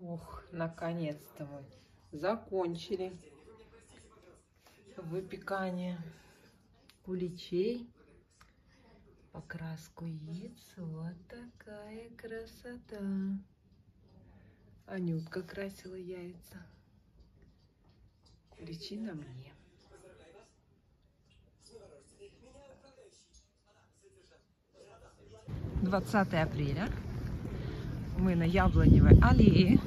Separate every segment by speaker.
Speaker 1: Ох, наконец-то мы закончили выпекание куличей. Покраску яиц. Вот такая красота. Анютка красила яйца. Куличи на мне. «20 апреля. Мы на Яблоневой аллее.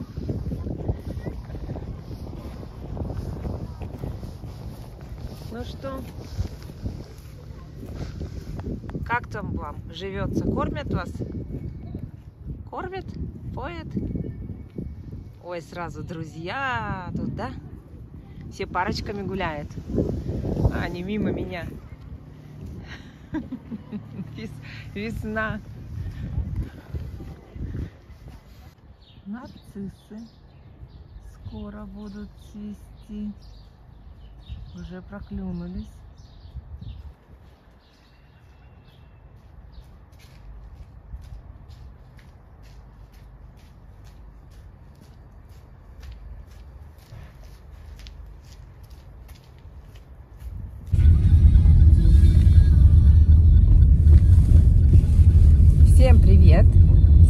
Speaker 1: Ну что, как там вам живется? Кормят вас? Кормят? Поят? Ой, сразу друзья тут, да? Все парочками гуляют. А они мимо меня. Весна. Нарциссы скоро будут цвести. Уже проклюнулись. Всем привет!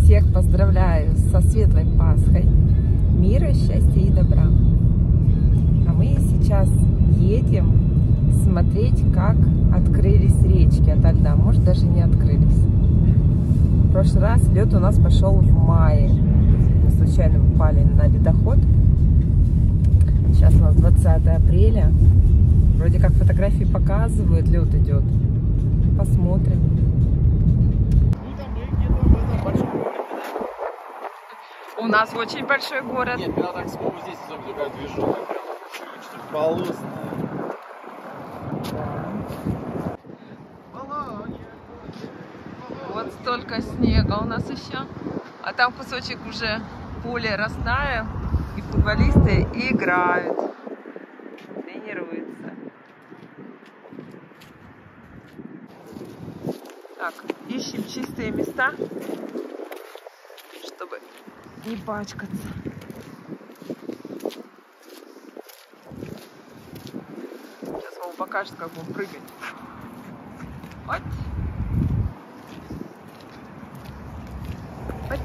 Speaker 1: Всех поздравляю со светлой Пасхой, мира, счастья и добра. А мы сейчас едем смотреть, как открылись речки ото льда. Может, даже не открылись. В прошлый раз лед у нас пошел в мае. Мы случайно попали на ледоход. Сейчас у нас 20 апреля. Вроде как фотографии показывают, лед идет. Посмотрим. У нас очень большой город.
Speaker 2: Нет, когда так сколько здесь такая движуха, полосная.
Speaker 1: Вот столько снега у нас еще. А там кусочек уже поля растаял. И футболисты играют. Тренируются. Так, ищем чистые места, чтобы не пачкаться. Сейчас вам покажет, как он прыгает. Вот. Вот.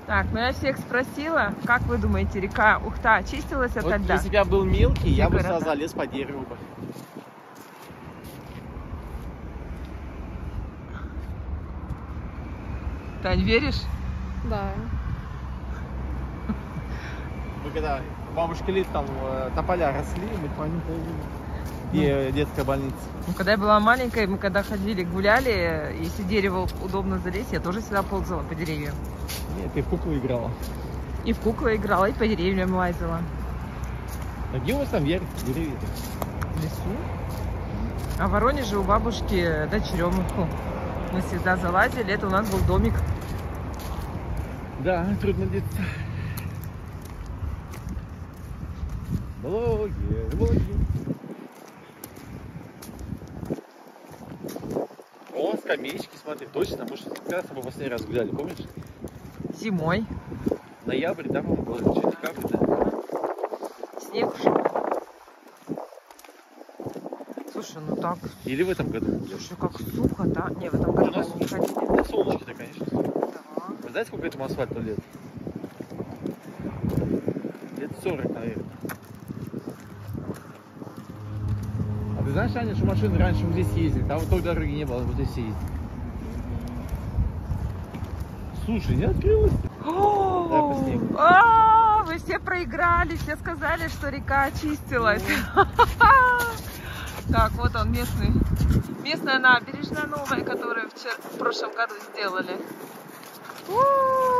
Speaker 1: Так, ну я всех спросила, как вы думаете, река Ухта очистилась от льда?
Speaker 2: Если бы я был мелкий, я бы
Speaker 1: города.
Speaker 2: сразу залез по дереву бы.
Speaker 1: Тань, веришь?
Speaker 3: Да.
Speaker 2: Мы когда бабушка лет там тополя росли, мы по ним и детская больница.
Speaker 1: Ну, когда я была маленькой, мы когда ходили, гуляли, если дерево удобно залезть, я тоже всегда ползала по деревьям.
Speaker 2: Нет, ты в куклу играла.
Speaker 1: И в куклу играла, и по деревьям лазила.
Speaker 2: А где у вас там деревья?
Speaker 1: В лесу. А в Воронеже у бабушки дочерёмуху. Мы всегда залазили, это у нас был домик.
Speaker 2: Да, трудно деться. Блогер. О, скамеечки, смотри, точно. Мы же когда с тобой последний раз гуляли, помнишь?
Speaker 1: Зимой.
Speaker 2: Ноябрь, да, по-моему, было? Что, декабрь, да?
Speaker 1: Снег ушел. Слушай, ну так.
Speaker 2: Или в этом году?
Speaker 1: Слушай, как сухо, да? Не, в этом году мы не ходили.
Speaker 2: На солнышке-то, конечно.
Speaker 1: Да.
Speaker 2: Вы знаете, сколько этому асфальту лет? Лет 40, наверное. А ты знаешь, Аня, что машины раньше вот здесь ездили? Там вот той дороги не было, вот здесь ездили. Слушай, не открылась?
Speaker 1: Вы все проиграли, все сказали, что река очистилась. Так, вот он, местная набережная новая, которую в прошлом году сделали.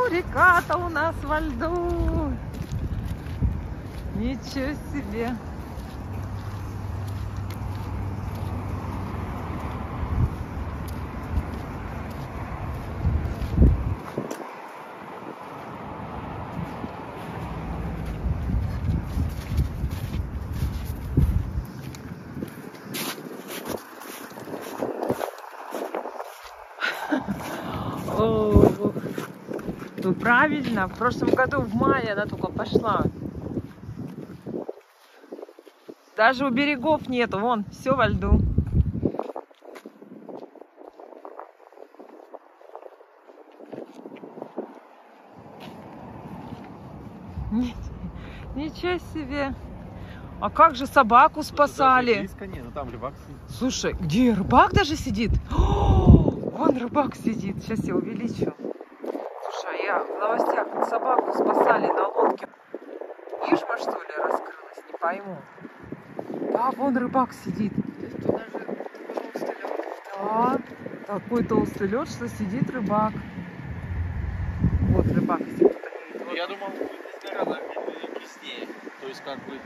Speaker 1: Река-то у нас во льду. Ничего себе. О, ну правильно, в прошлом году в мае она только пошла. Даже у берегов нету, вон, все во льду. Ничего себе. А как же собаку спасали?
Speaker 2: Близко нет, но там рыбак сидит.
Speaker 1: Слушай, где рыбак даже сидит? О, вон рыбак сидит. Сейчас я увеличу. Слушай, я в новостях собаку спасали на лодке. Ишма, что ли, раскрылась? Не пойму. Да, вон рыбак сидит. Да, такой толстый лед, что сидит рыбак. Вот рыбак, если кто-то не видит.
Speaker 2: Я думал, здесь гораздо веснее. То есть как бы,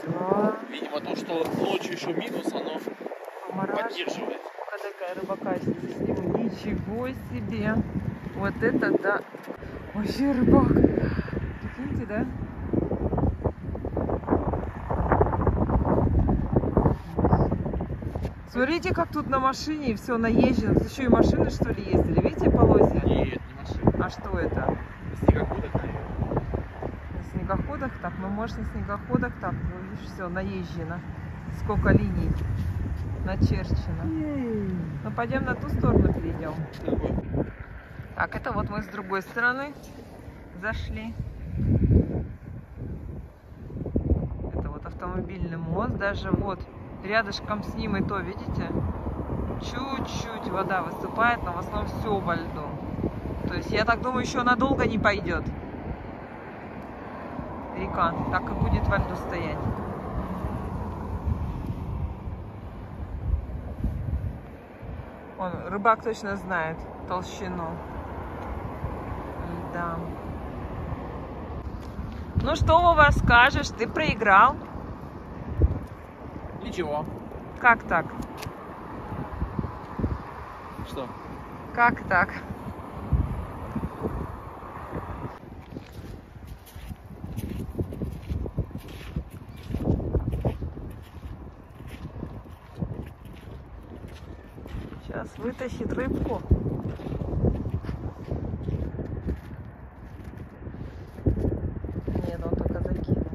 Speaker 1: Да.
Speaker 2: видимо, то, что ночью еще минус, оно поддерживает.
Speaker 1: Такая рыбака здесь сниму. Ничего себе. Вот это да. Вообще рыбак. Прикиньте, да? Смотрите, как тут на машине все наезжено. Тут еще и машины, что ли, ездили. Видите, полозья?
Speaker 2: Нет, не машина.
Speaker 1: А что это?
Speaker 2: Снегоходах, наверное.
Speaker 1: На снегоходах так? Ну, может, на снегоходах так. Ну, видишь, все наезжено. Сколько линий начерчено. Ну, пойдем на ту сторону перейдем. Так, это вот мы с другой стороны зашли. Это вот автомобильный мост. Даже вот рядышком с ним и то, видите? Чуть-чуть вода выступает, но в основном все во льду. То есть, я так думаю, еще надолго не пойдет. Река так и будет во льду стоять. Он, рыбак точно знает толщину льда. Ну что, Вова, скажешь? Ты проиграл?
Speaker 2: Ничего.
Speaker 1: Как так?
Speaker 2: Что?
Speaker 1: Как так? Сейчас вытащит рыбку. Нет, он только закинул.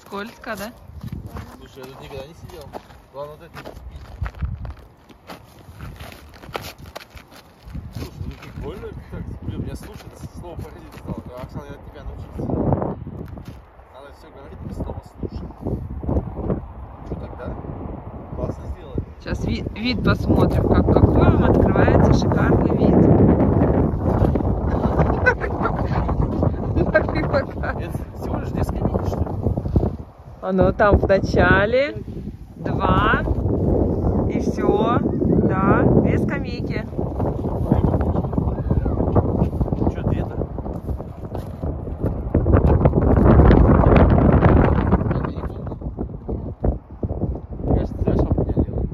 Speaker 1: Скользко, да?
Speaker 2: Слушай, я тут никогда не сидел. Главное вот это не спить. Слушай, ну прикольно. Блин, меня слушать слово проходить стало. Оксана, я от тебя научился. Надо все говорить без слова слушать. Что тогда? Классно сделали.
Speaker 1: Сейчас вид посмотрим, какой вам открывается шикарный вид.
Speaker 2: Это всего лишь детская мини, что ли?
Speaker 1: Оно там в начале 2 и все, да, 2 скамейки.
Speaker 2: Что, 2-то? Кажется, знаешь, что меня делать?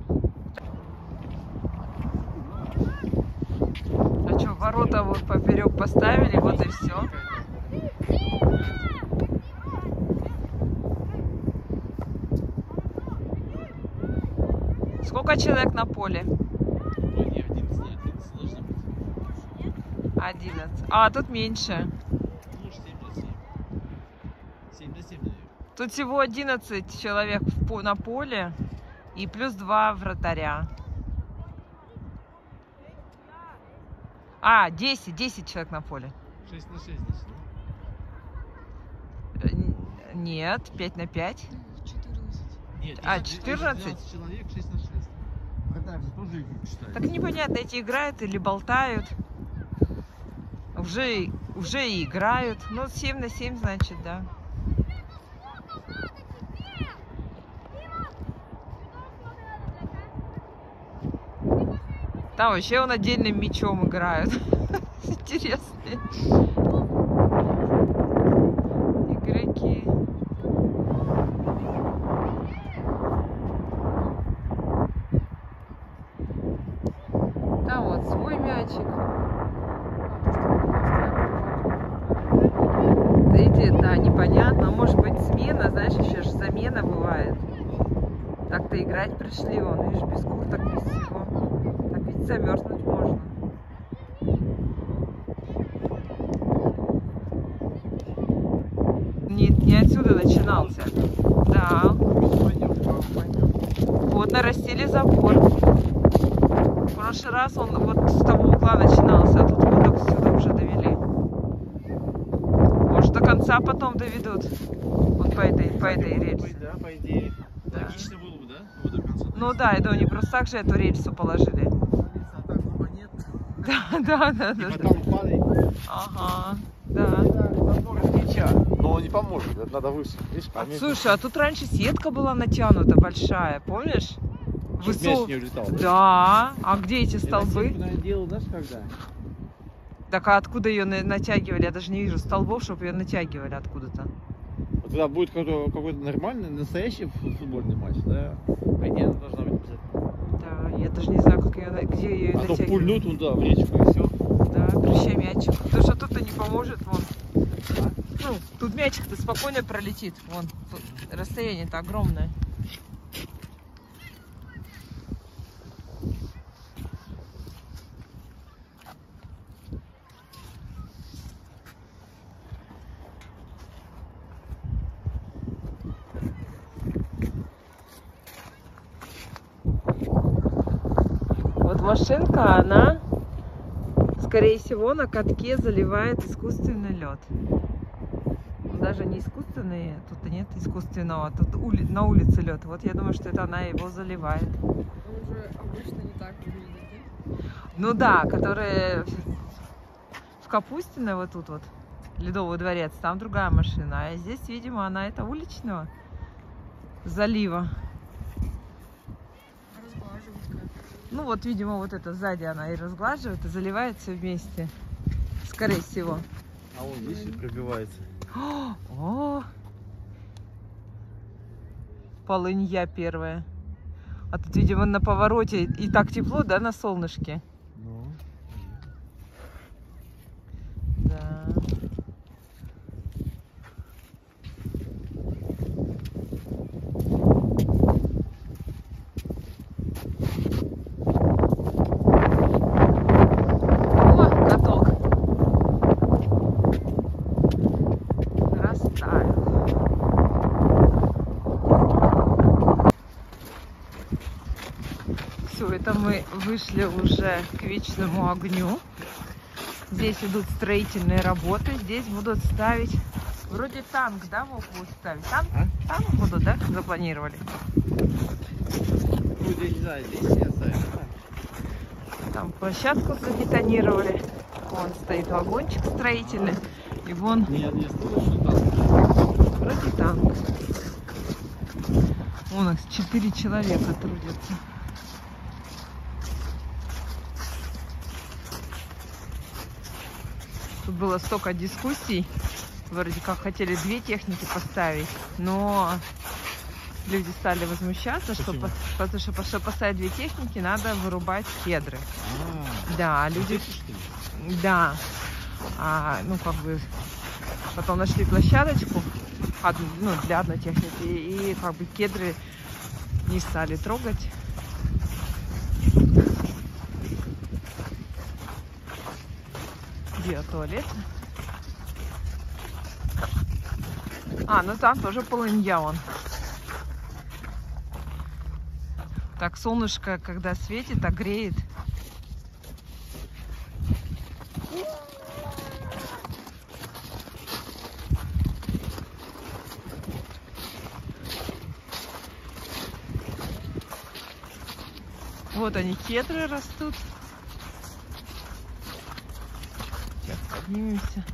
Speaker 1: А что, ворота вот поперек поставили, вот и все. Сколько человек на поле?
Speaker 2: Ой, не, 11 должно быть.
Speaker 1: 11. А, тут меньше.
Speaker 2: Ну, 7 на 7. 7 на 7, наверное.
Speaker 1: Тут всего 11 человек на поле и плюс 2 вратаря. А, 10 человек на поле.
Speaker 2: 6 на 6, значит, да?
Speaker 1: Нет, 5 на 5.
Speaker 2: 14. Нет,
Speaker 1: А, 14?
Speaker 2: 12 человек, 6 на 6. Вратарь же тоже игру читает.
Speaker 1: Так непонятно, эти играют или болтают. Уже и играют. Ну, 7 на 7, значит, да. Там вообще он отдельным мячом играют. Интересные игроки. Там вот свой мячик. Эти, да, непонятно. Может быть, смена, знаешь, еще же замена бывает. играть пришли, вон, видишь, без курток, без всего. Так ведь замерзнуть можно. Не отсюда начинался. Да. Вот нарастили забор. В прошлый раз он вот с того угла начинался, а тут вот сюда уже довели. Может, до конца потом доведут. Вот по этой рельсе.
Speaker 2: Да, по идее.
Speaker 1: Да.
Speaker 2: Логично было бы, да? Вот до конца.
Speaker 1: Ну да, и они просто так же эту рельсу положили. Да.
Speaker 2: И потом падает.
Speaker 1: Ага, да.
Speaker 2: Но он не поможет, это надо выше. Видишь,
Speaker 1: Слушай, а тут раньше сетка была натянута большая, помнишь?
Speaker 2: Мяч не улетал, да?
Speaker 1: Да. А где эти столбы?
Speaker 2: Я делал, знаешь, когда?
Speaker 1: Так а откуда ее натягивали? Я даже не вижу столбов, чтобы ее натягивали откуда-то.
Speaker 2: Вот тогда будет какой-то нормальный, настоящий футбольный матч, да? По идее, она должна быть обязательно.
Speaker 1: Да, я даже не знаю, как ее, где ее
Speaker 2: А то
Speaker 1: натягивали.
Speaker 2: пульнут туда в речку и все.
Speaker 1: Да, прыща мячик. Потому что тут-то не поможет, вон. Ну, тут мячик-то спокойно пролетит. Вон, тут расстояние-то огромное. Вот машинка, она, скорее всего, на катке заливает искусственный лед. Даже не искусственный, тут нет искусственного, тут на улице лед. Вот я думаю, что это она его заливает.
Speaker 3: Он уже обычно не так выглядит.
Speaker 1: Ну да, которые в Капустино, вот тут вот, Ледовый дворец, там другая машина. А здесь, видимо, она это уличного залива.
Speaker 3: Разглаживает.
Speaker 1: Ну вот, видимо, вот это сзади она и разглаживает, и заливает все вместе. Скорее всего.
Speaker 2: А он здесь и пробивается.
Speaker 1: О! Полынья первая. А тут, видимо, на повороте и так тепло, да, на солнышке?
Speaker 2: Ну.
Speaker 1: Да. О, каток. Растаял. Все, это мы вышли уже к Вечному огню. Здесь идут строительные работы. Здесь будут ставить, вроде танк, да, Вов, будут ставить? Танк будут, да, запланировали?
Speaker 2: Ну, я не знаю, здесь не оставим.
Speaker 1: Там площадку забетонировали. Вон стоит вагончик строительный. И вон
Speaker 2: Не слышно, что там.
Speaker 1: вроде танк. Вон их 4 человека трудятся. Тут было столько дискуссий. Вроде как хотели 2 техники поставить, но люди стали возмущаться, что потому что чтобы поставить 2 техники, надо вырубать кедры. Да, люди... Да. Ну, как бы, потом нашли площадочку для одной техники, и как бы кедры не стали трогать. Где туалет? Ну там тоже полынья вон. Так солнышко, когда светит, так греет. Вот они, кедры растут. Сейчас поднимемся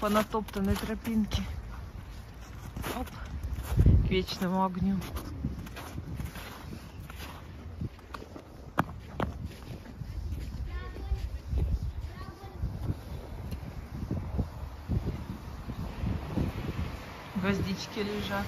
Speaker 1: по натоптанной тропинке. Оп, к Вечному огню. Гвоздички лежат.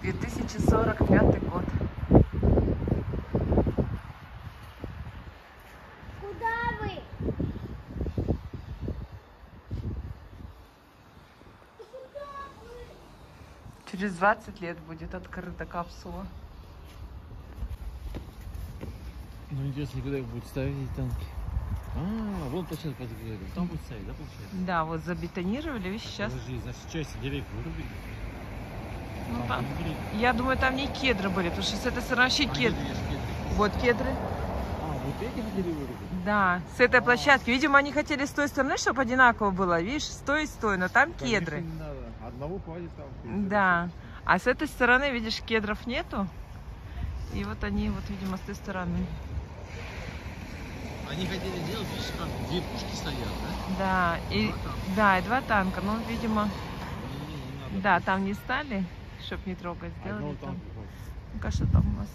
Speaker 1: 2045 год.
Speaker 4: Куда вы?
Speaker 1: Через 20 лет будет открыта капсула.
Speaker 2: Ну интересно, когда их будут ставить эти танки. А, вон площадка под грейдом. Там будет ставить, да, получается?
Speaker 1: Да, вот забетонировали, видишь, сейчас.
Speaker 2: Подожди, значит, часть деревьев вырубили.
Speaker 1: Ну,
Speaker 2: Там
Speaker 1: там,
Speaker 2: были.
Speaker 1: я думаю, там не кедры были, потому что с этой стороны вообще кедры. Вот кедры.
Speaker 2: А, вот эти хотели вырубить?
Speaker 1: Да, с этой площадки. Видимо, они хотели с той стороны, чтобы одинаково было. Видишь, стой, но там кедры.
Speaker 2: Конечно, не надо. Одного хватит там.
Speaker 1: Да. А с этой стороны, видишь, кедров нету. И вот они, вот, видимо, с той стороны.
Speaker 2: Они хотели делать, видишь, как две пушки стоят, да?
Speaker 1: Да, и, да, и 2 танка. Ну, видимо,
Speaker 2: Не надо.
Speaker 1: да, там не стали, чтобы не трогать, сделали
Speaker 2: Одного
Speaker 1: там.
Speaker 2: танка хватит.
Speaker 1: Ну-ка, что там у нас?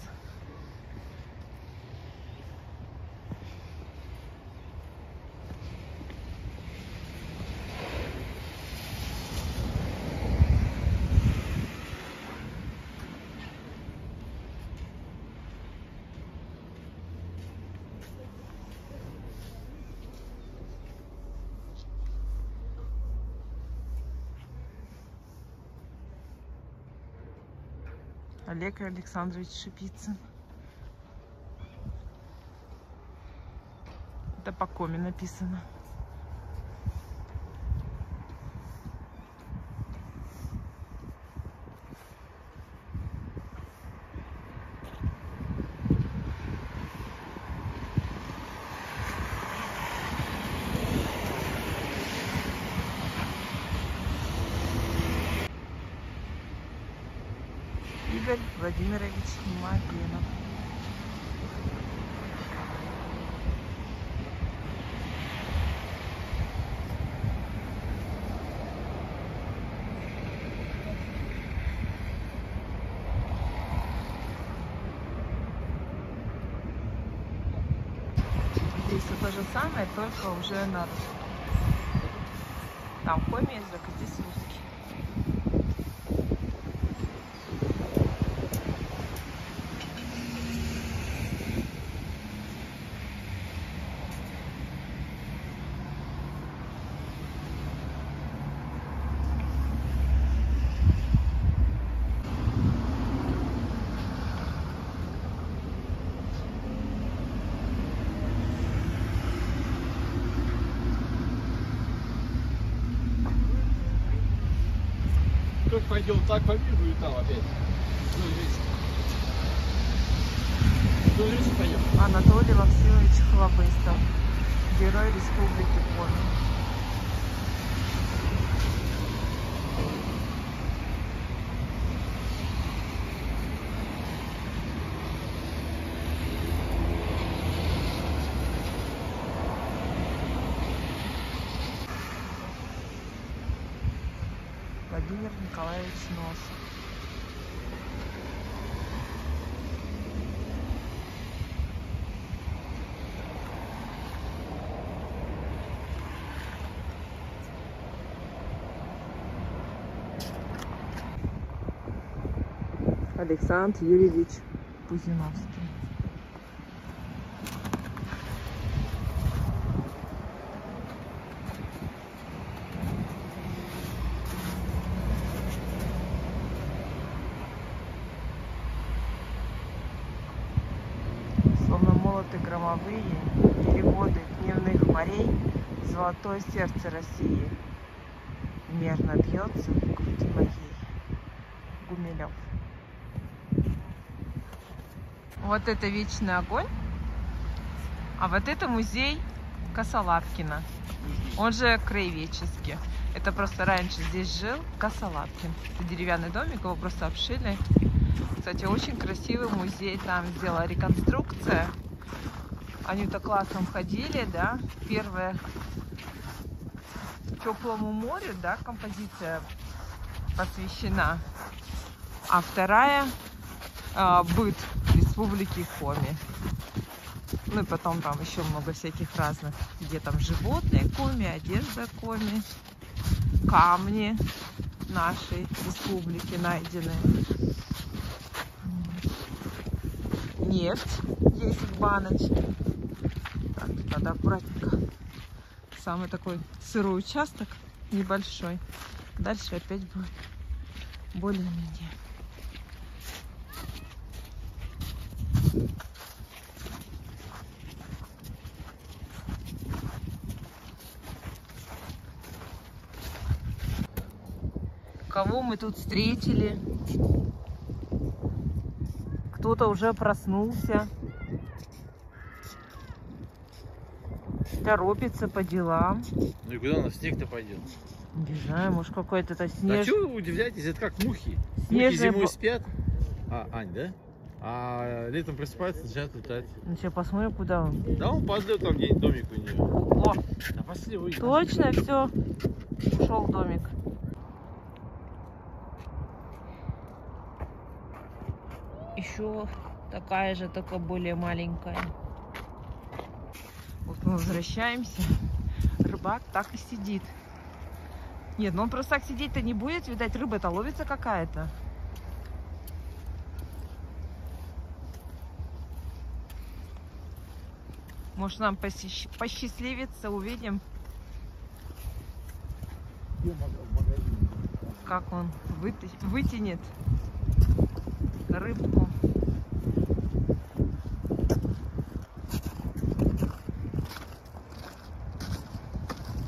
Speaker 1: Олег Александрович Шипицын. Это по коме написано. Игорь Владимирович Маденов. Здесь все то же самое, только уже на русском. Там коми язык, а здесь русский.
Speaker 2: Как пойдем так по миру и там опять. Ну, вместе пойдем.
Speaker 1: Анатолий Максимович Хлобыстов, Герой Республики Коми. Владимир Николаевич Носов. Александр Юрьевич Пузиновский. Словно молоты громовые, переводы дневных морей, золотое сердце России мерно бьется в груди моей. Гумилев. Вот это вечный огонь, а вот это музей Косолапкина, он же краеведческий. Это просто раньше здесь жил Косолапкин. Это деревянный домик, его просто обшили. Кстати, очень красивый музей, там сделала реконструкция. Они-то классом ходили, да. Первая теплому морю, да, композиция посвящена. А вторая быт Республики Коми. Ну и потом там еще много всяких разных, где там животные Коми, одежда Коми, камни нашей республики найдены. Нефть есть в баночке. Так, тут надо аккуратненько. Самый такой сырой участок, небольшой. Дальше опять будет более-менее. Кого мы тут встретили? Кто-то уже проснулся, торопится по делам.
Speaker 2: Ну и куда у нас снег-то пойдет?
Speaker 1: Не знаю, может какой-то снег.
Speaker 2: А чего вы удивляетесь? Это как мухи.
Speaker 1: Снежная...
Speaker 2: Мухи зимой спят. Ань, да? А летом просыпаются, начинают летать.
Speaker 1: Ну сейчас посмотрим, куда он.
Speaker 2: Да, он подлет там где-нибудь домик у него.
Speaker 1: О,
Speaker 2: А пошли выйдем.
Speaker 1: точно, все. Ушел домик. Еще такая же, только более маленькая. Вот мы возвращаемся. Рыбак так и сидит. Нет, ну он просто так сидеть-то не будет. Видать, рыба-то ловится какая-то. Может, нам посчастливится, увидим, как он вытянет рыбку.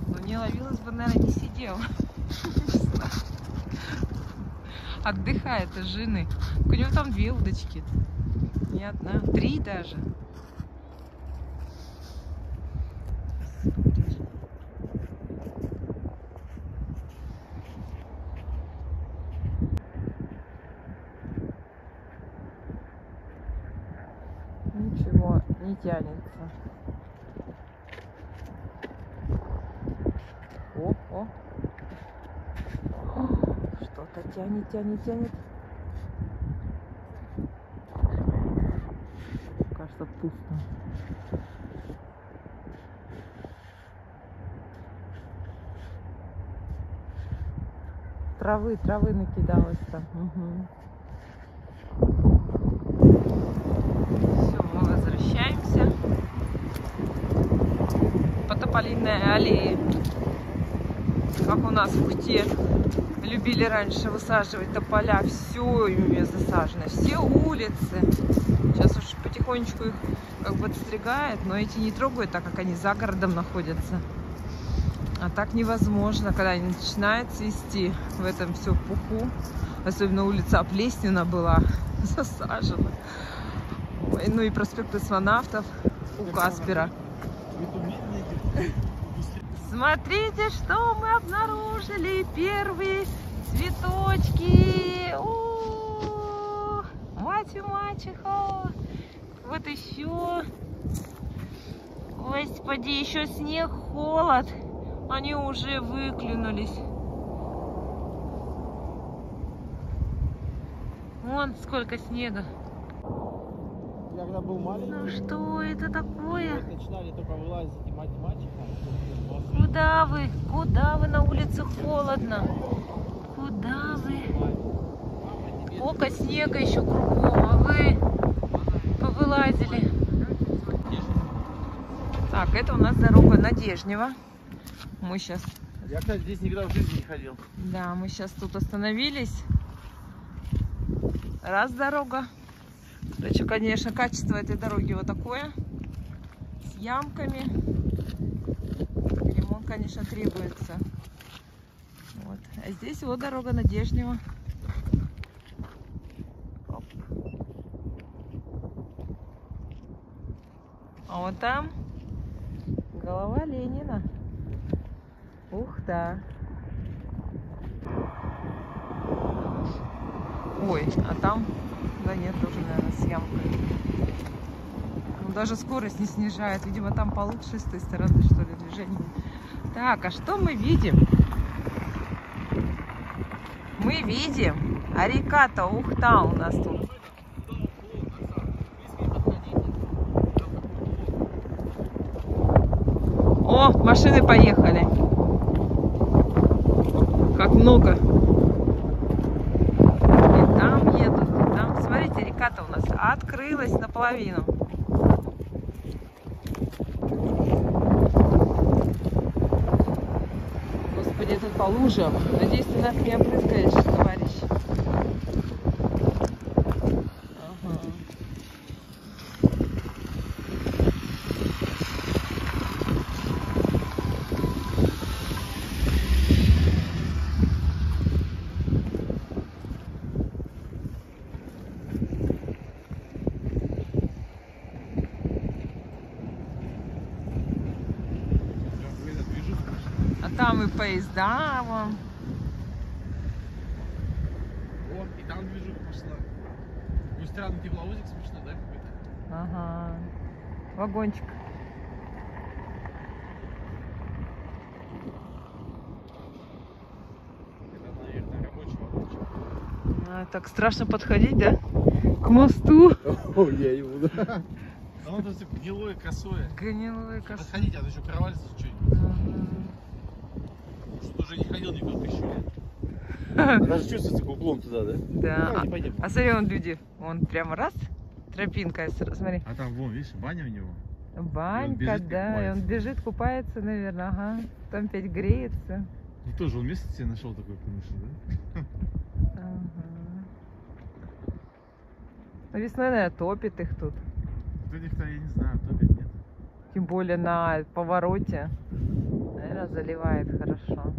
Speaker 1: Но не ловилась бы, наверное, не сидел. Отдыхает от жены. У него там 2 удочки. Не одна, 3 даже. Ничего не тянется. О. Что-то тянет. Кажется, пусто. Травы накидалось там. Угу. Все, мы возвращаемся по Тополиной аллее. Как у нас в Ухте любили раньше высаживать тополя, все ими засажено, все улицы. Сейчас уж потихонечку их как бы отстригают, но эти не трогают, так как они за городом находятся. А так невозможно, когда они начинают цвести в этом все пуху. Особенно улица Плеснина была засажена. Ой, ну и проспект Космонавтов у Каспера. Смотрите, что мы обнаружили. Первые цветочки. О, мать и мачеха. Вот еще. Господи, еще снег, холод. Они уже выклюнулись. Вон сколько снега.
Speaker 2: Я когда был маленький,
Speaker 1: Ну что это такое?
Speaker 2: начинали только вылазить и мать и мачеха.
Speaker 1: Куда вы? Куда вы? На улице холодно. Куда вы? Сколько снега еще кругом, а вы повылазили. Так, это у нас дорога Надежнева. Мы сейчас...
Speaker 2: Я, кстати, здесь никогда в жизни не ходил.
Speaker 1: Да, мы сейчас тут остановились. Раз дорога. Короче, конечно, качество этой дороги вот такое. С ямками. Ремонт, конечно, требуется. Вот. А здесь вот дорога Надежнева. Оп. А вот там голова Ленина. Ух, да. Ой, а там, да нет, тоже, наверное, с ямкой. Ну, даже скорость не снижает. Видимо, там получше с той стороны, что ли, движение. Так, а что мы видим? Мы видим, а река-то Ухта у нас тут. О, машины поехали. Как много. река-то у нас открылась наполовину. Господи, это по лужам. Надеюсь, ты нас не опрыскаешь, товарищ. Ага. А там и поезда вон.
Speaker 2: Вот, и там движуха пошла. Ну, странный тепловозик смешно, да, какой-то?
Speaker 1: Ага. Вагончик.
Speaker 2: Это, наверное, рабочий вагончик.
Speaker 1: А, так страшно подходить, да? К мосту.
Speaker 2: О, я его, да. Оно там все гнилое, косое.
Speaker 1: Гнилой косой.
Speaker 2: Подходить, а то еще провалится что-нибудь.
Speaker 1: Ага.
Speaker 2: Что уже не ходил никуда 1000 лет. Даже чувствуется углом туда, да?
Speaker 1: Да.
Speaker 2: Давай, не пойдем.
Speaker 1: А смотри, вон люди. Вон прямо раз. Тропинка, смотри.
Speaker 2: А там, вон, видишь, баня у него.
Speaker 1: Банька,
Speaker 2: бежит,
Speaker 1: да. И он
Speaker 2: купается.
Speaker 1: бежит, купается, наверное. Ага. Там опять греется.
Speaker 2: Ну тоже он место себе нашел такое, конечно, да?
Speaker 1: Ага. Ну, весной, наверное, топит их тут.
Speaker 2: Вот этих-то я не знаю, топит нет.
Speaker 1: Тем более на повороте. Наверное, заливает хорошо.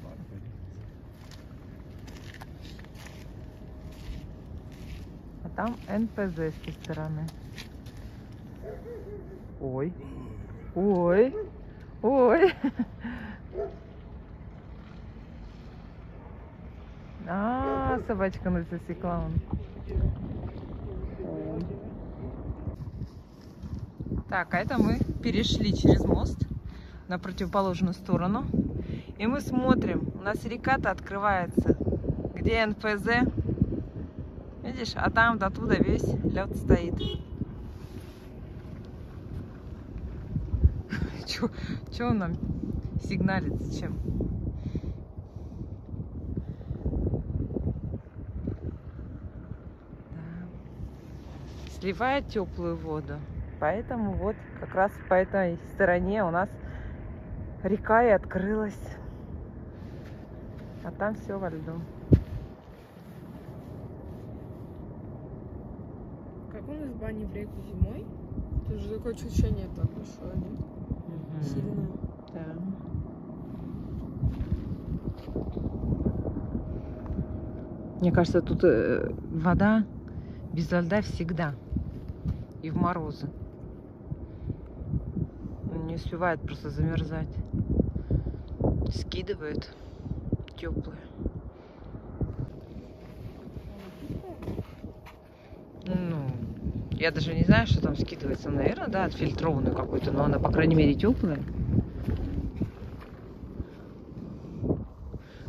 Speaker 2: Ладно, пойдем.
Speaker 1: А там НПЗ с той стороны. Ой. Ой. Ой. А, собачка засекла он. Ой. Так, а это мы перешли через мост на противоположную сторону. И мы смотрим, у нас река-то открывается. Где НПЗ? Видишь, а там до туда весь лед стоит. Чё он нам сигналит? Зачем? Да. Сливает теплую воду. Поэтому вот как раз по этой стороне у нас река и открылась. А там все во льду.
Speaker 3: Как у нас бани в реку зимой? Это же такое ощущение так большое, да? Сильное.
Speaker 1: Да. Мне кажется, тут вода без льда всегда. И в морозы. Не успевает просто замерзать. Скидывает теплые. Ну, я даже не знаю, что там скидывается. Наверное, да, отфильтрованную какую-то, но она, по крайней мере, теплая.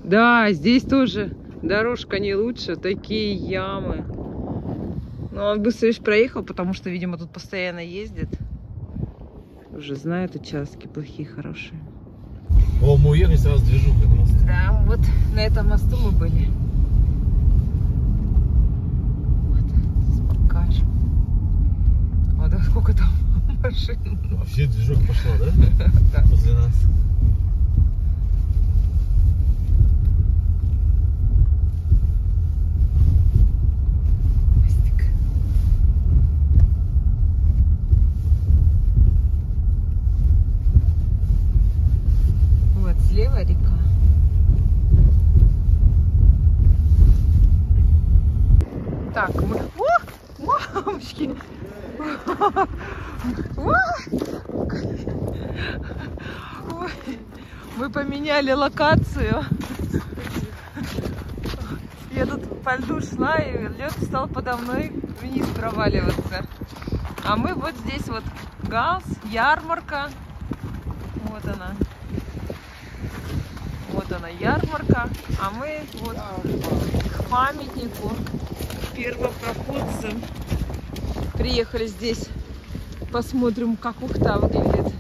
Speaker 1: Да, здесь тоже дорожка не лучше, такие ямы. Но он быстро лишь проехал, потому что, видимо, тут постоянно ездит. Уже знает участки плохие, хорошие.
Speaker 2: О, мы уехали сразу движуха на мост.
Speaker 1: Да, вот на этом мосту мы были. Вот, сейчас покажем. Вот сколько там машин.
Speaker 2: Вообще движуха пошла, да?
Speaker 1: Да.
Speaker 2: После нас.
Speaker 1: Мостик. Вот слева река. Так, мы... О, мамочки! Ой, мы поменяли локацию. Я тут по льду шла, и лед стал подо мной вниз проваливаться. А мы вот здесь вот ГАЗ, ярмарка. Вот она. Вот она, ярмарка. А мы вот к памятнику первопроходцам приехали здесь. Посмотрим, как Ухта выглядит.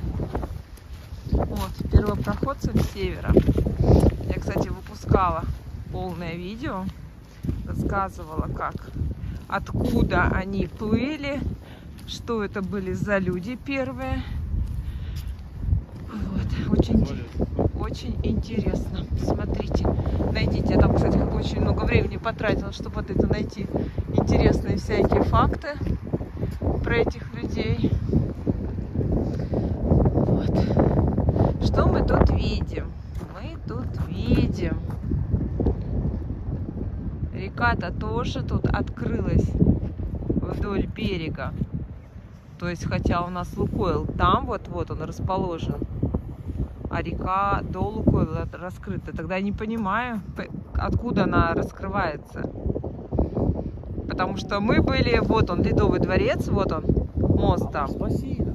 Speaker 1: Вот, первопроходцам севера. Я, кстати, выпускала полное видео, рассказывала, как, откуда они плыли, что это были за люди первые. Вот, очень интересно. Смотрите, найдите. Я там, кстати, очень много времени потратила, чтобы вот это найти. Интересные всякие факты про этих людей. Вот. Что мы тут видим? Мы тут видим. Река-то тоже тут открылась вдоль берега. То есть, хотя у нас Лукойл там вот он расположен, а река до Лукойла раскрыта. Тогда я не понимаю, откуда она раскрывается. Потому что мы были, вот он, Ледовый дворец, вот он, мост там.
Speaker 2: С бассейна.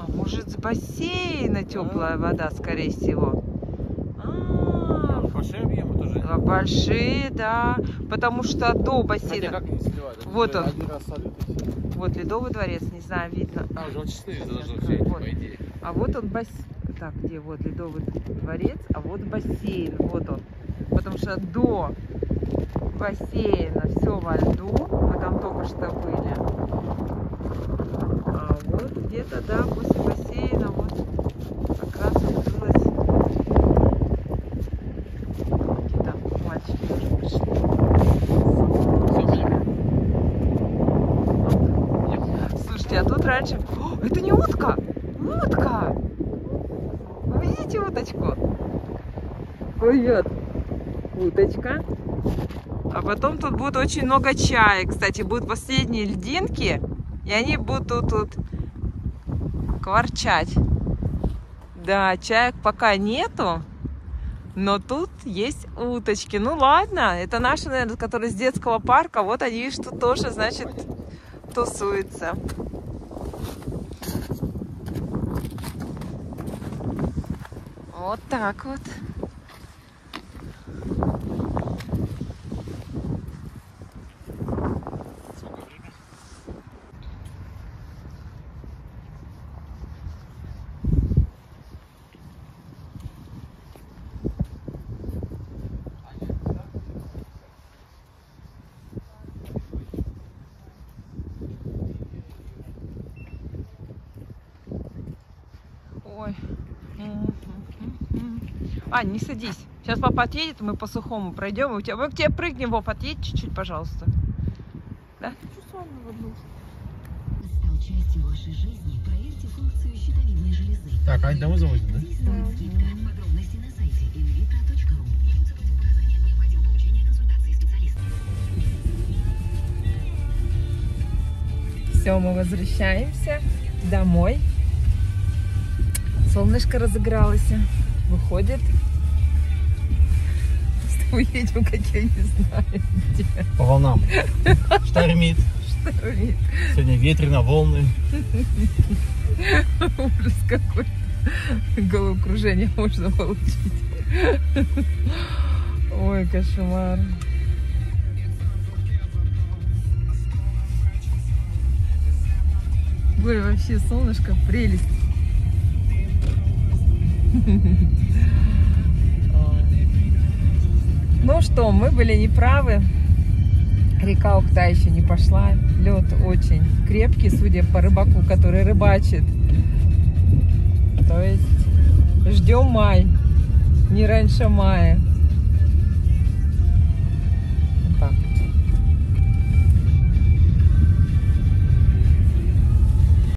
Speaker 1: Может, с бассейна теплая вода, скорее всего.
Speaker 2: Большие объемы тоже.
Speaker 1: Большие, да. Потому что до бассейна.
Speaker 2: Хотя как они сливают?
Speaker 1: Вот он.
Speaker 2: Один раз солют и все.
Speaker 1: Вот Ледовый дворец, не знаю, видно.
Speaker 2: Там же он 4 должно все,
Speaker 1: Вот.
Speaker 2: по идее.
Speaker 1: А вот он бассейн. Так, где вот Ледовый дворец, а вот бассейн, вот он. Потому что до бассейна все во льду, мы там только что были. А вот где-то, да, после бассейна вот как раз открылась. Какие-то мальчики тоже пришли. Слушайте, а тут раньше... О, это не утка! Утка! Вы видите уточку? Плывет уточка. А потом тут будет очень много чаек. Кстати, будут последние льдинки, и они будут тут кварчать. Да, чаек пока нету, но тут есть уточки. Ну ладно, это наши, наверное, которые с детского парка. Вот они, что тоже, значит, тусуются. Вот так вот. Ой. Ань, не садись. Сейчас папа отъедет, мы по сухому пройдем. Мы к тебе прыгнем, Вов, отъедь чуть-чуть, пожалуйста. Да?
Speaker 3: Стал
Speaker 4: частью вашей жизни, проверьте функцию щитовидной железы.
Speaker 2: Так, Ань, да мы заводим, да?
Speaker 4: Подробности на сайте invitra.ru. Являются противопоказания. Необходимо получение консультации специалиста.
Speaker 1: Все, мы возвращаемся домой. Солнышко разыгралось. Выходит. С тобой едем, как я не знаю где.
Speaker 2: По волнам. Штормит.
Speaker 1: Штормит.
Speaker 2: Сегодня ветрено, волны.
Speaker 1: Ужас какой-то. Головокружение можно получить. Ой, кошмар. Ой, вообще солнышко прелесть. Ну что, мы были неправы. Река Ухта еще не пошла. Лед очень крепкий, судя по рыбаку, который рыбачит. То есть ждем май, не раньше мая.